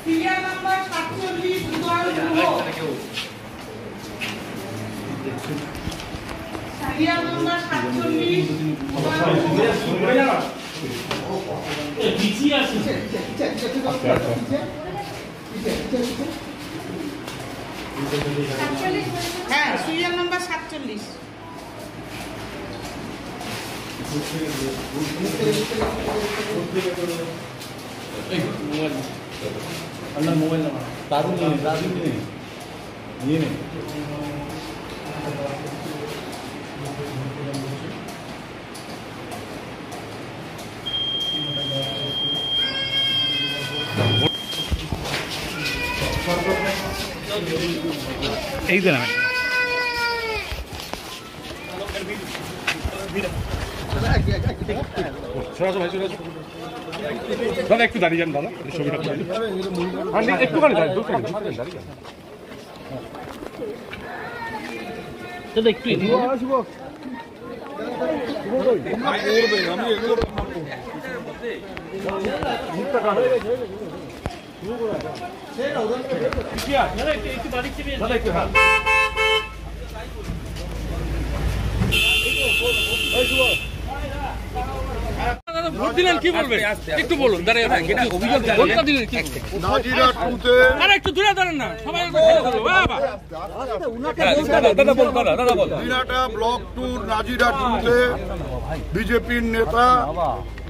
Serial number 47 উদয় Guha serial number 47 উদয় গুহ এই বিচি আছে হ্যাঁ সিরিয়াল নাম্বার 47 মোবাইল নাম্বার দাদু নিয়ে এই দিন দাদা একটু দাঁড়িয়ে যান দাদা ছবিটা একটুখানি দাঁড়িয়ে দাদা একটু ভোট দিলেন কি বলবেন একটু বলুন দাঁড়িয়ে ভোটটা দিলেন কি আরে একটু দূরে দাঁড়ান না সবাই দিনাটা ব্লক 2 নাজিরা টুতে বিজেপির নেতা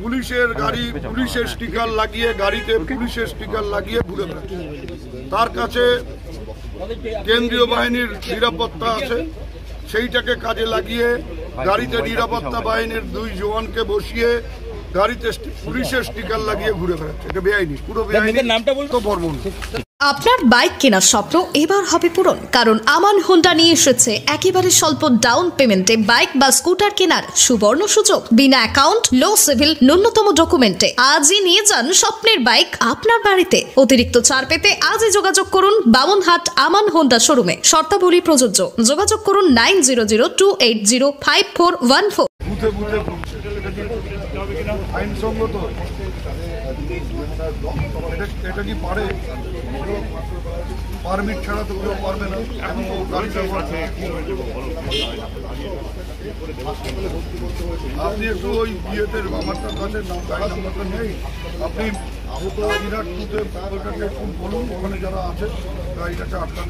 পুলিশের গাড়ি পুলিশের স্টিকার লাগিয়ে গাড়িতে পুলিশের স্টিকার লাগিয়ে ঘুরে বেড়াচ্ছে। তার কাছে কেন্দ্রীয় বাহিনীর নিরাপত্তা আছে, সেইটাকে কাজে লাগিয়ে গাড়িতে নিরাপত্তা বাহিনীর 2 জওয়ানকে বসিয়ে গাড়িতে পুলিশের স্টিকার লাগিয়ে ঘুরে বেড়াচ্ছে। এটা বেআইনি, পুরো বেআইনি। নামটা বলতো বর্মন। আপনার বাইক কেনার স্বপ্ন এবার হবে পূরণ, কারণ আমান হোন্ডা নিয়ে এসেছে একেবারে স্বল্প ডাউন পেমেন্টে বাইক বা স্কুটার কেনার সুবর্ণ সুযোগ। বিনা অ্যাকাউন্ট, লো সিভিল, ন্যূনতম ডকুমেন্টে আজই নিয়ে যান স্বপ্নের বাইক আপনার বাড়িতে। অতিরিক্ত ছাড় পেতে আজই যোগাযোগ করুন বামনহাট আমান হোন্ডা শোরুমে। শর্তাবলী প্রযোজ্য। যোগাযোগ করুন 9002805414। আইনসঙ্গত এটা কি পারে? পারমিট ছাড়া তো কেউ পারবে না। আপনি একটু ওই বিয়েতে আমারটার কাছে গাড়ি নাম্বারটা নেই, আপনি বিরাট টুতে ওইটাকে একটু বলুন, ওখানে যারা আছে গাড়িটাকে আটকান।